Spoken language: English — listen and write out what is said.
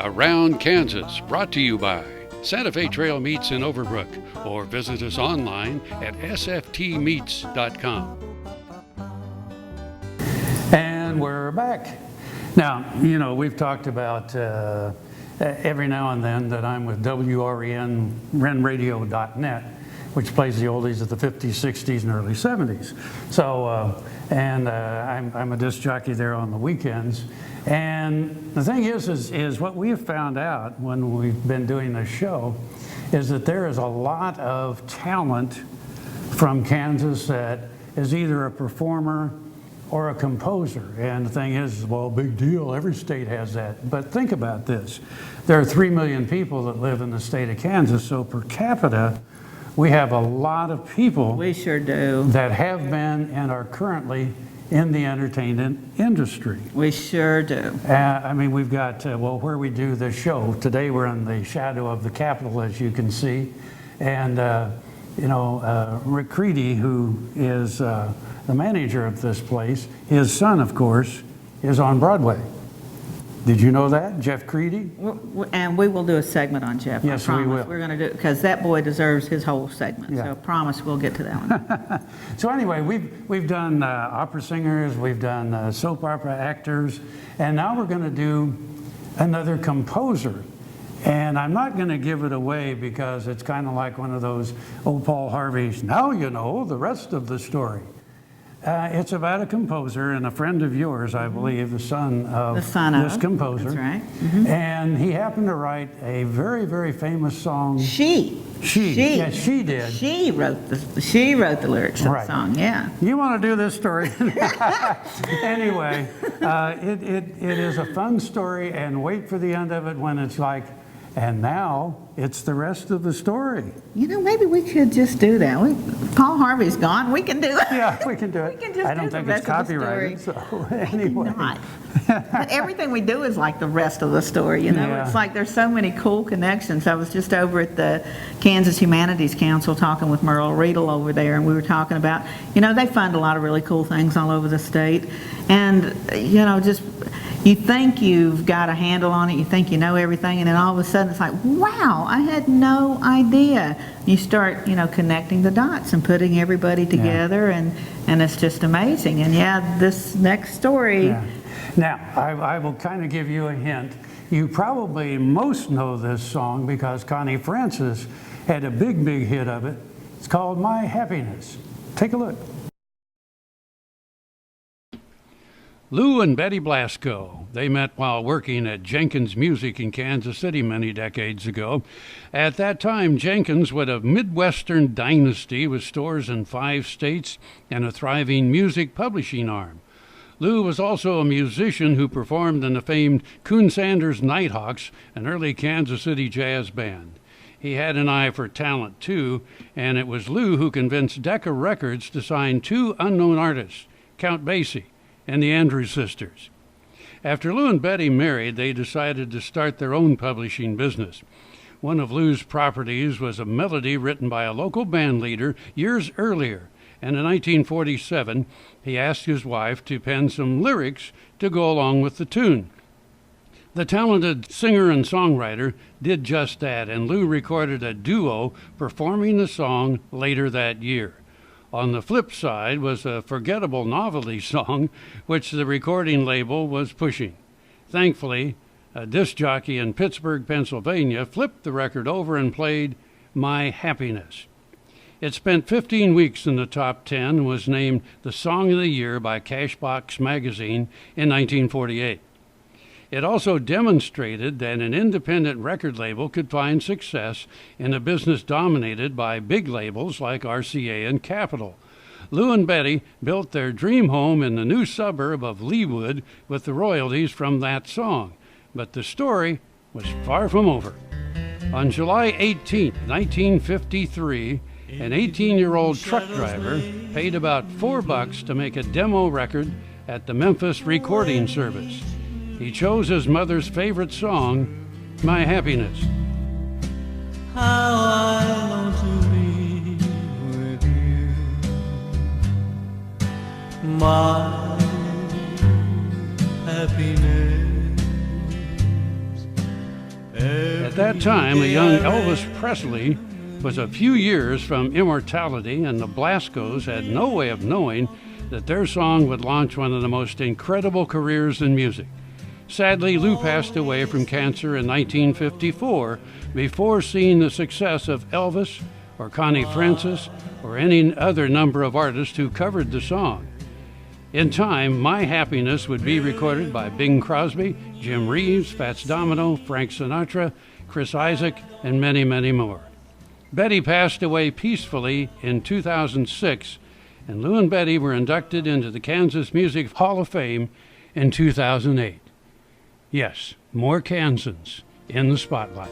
Around Kansas, brought to you by Santa Fe Trail Meats in Overbrook, or visit us online at sftmeats.com. And we're back. Now, you know, we've talked about every now and then that I'm with WREN, renradio.net, which plays the oldies of the 50s, 60s, and early 70s. So, I'm a disc jockey there on the weekends. And the thing is what we have found out when we've been doing this show is that there is a lot of talent from Kansas that is either a performer or a composer. And the thing is, well, big deal, every state has that. But think about this. There are 3 million people that live in the state of Kansas, so per capita, we have a lot of people. We sure do. That have been and are currently in the entertainment industry. We sure do. I mean, we've got, where we do this show, today we're in the shadow of the Capitol, as you can see. And, Rick Kready, who is the manager of this place, his son, of course, is on Broadway. Did you know that, Jeff Kready? And we will do a segment on Jeff. Yes, I promise. we will. We're going to do it because that boy deserves his whole segment. Yeah. So I promise we'll get to that one. So anyway, we've done opera singers, we've done soap opera actors, and now we're going to do another composer. And I'm not going to give it away because it's kind of like one of those old Paul Harvey's, now you know the rest of the story. It's about a composer and a friend of yours, I believe, the son of this composer. That's right. Mm-hmm. And he happened to write a very, very famous song. She. Yes, she did. She wrote the lyrics of the song. Yeah. You want to do this story? Anyway, it is a fun story, and wait for the end of it when it's like, and now it's the rest of the story. You know, maybe we could just do that. Paul Harvey's gone. We can do it. Yeah, we can do it. We can just I don't think it's copyrighted. So anyway. Not. But everything we do is like the rest of the story. You know, Yeah. It's like there's so many cool connections. I was just over at the Kansas Humanities Council talking with Merle Riedel over there, and we were talking about, you know, they fund a lot of really cool things all over the state, and you know, just. You think you've got a handle on it, you think you know everything, and then all of a sudden it's like, wow, I had no idea. You start, you know, connecting the dots and putting everybody together, and it's just amazing. And yeah, this next story. Yeah. Now, I will kind of give you a hint. You probably most know this song because Connie Francis had a big, big hit of it. It's called My Happiness. Take a look. Lou and Betty Blasco. They met while working at Jenkins Music in Kansas City many decades ago. At that time, Jenkins was a Midwestern dynasty with stores in 5 states and a thriving music publishing arm. Lou was also a musician who performed in the famed Coon Sanders Nighthawks, an early Kansas City jazz band. He had an eye for talent, too, and it was Lou who convinced Decca Records to sign 2 unknown artists, Count Basie and the Andrews Sisters. After Lou and Betty married, they decided to start their own publishing business. One of Lou's properties was a melody written by a local band leader years earlier, and in 1947, he asked his wife to pen some lyrics to go along with the tune. The talented singer and songwriter did just that, and Lou recorded a duo performing the song later that year. On the flip side was a forgettable novelty song, which the recording label was pushing. Thankfully, a disc jockey in Pittsburgh, Pennsylvania, flipped the record over and played My Happiness. It spent 15 weeks in the top 10 and was named the Song of the Year by Cashbox magazine in 1948. It also demonstrated that an independent record label could find success in a business dominated by big labels like RCA and Capitol. Lou and Betty built their dream home in the new suburb of Leawood with the royalties from that song. But the story was far from over. On July 18, 1953, an 18-year-old truck driver paid about $4 to make a demo record at the Memphis Recording Service. He chose his mother's favorite song, My Happiness. How I long to be with you, my happiness. that time, the young Elvis Presley was a few years from immortality, and the Blascos had no way of knowing that their song would launch one of the most incredible careers in music. Sadly, Lou passed away from cancer in 1954 before seeing the success of Elvis or Connie Francis or any other number of artists who covered the song. In time, My Happiness would be recorded by Bing Crosby, Jim Reeves, Fats Domino, Frank Sinatra, Chris Isaak, and many, many more. Betty passed away peacefully in 2006, and Lou and Betty were inducted into the Kansas Music Hall of Fame in 2008. Yes, more Kansans in the spotlight.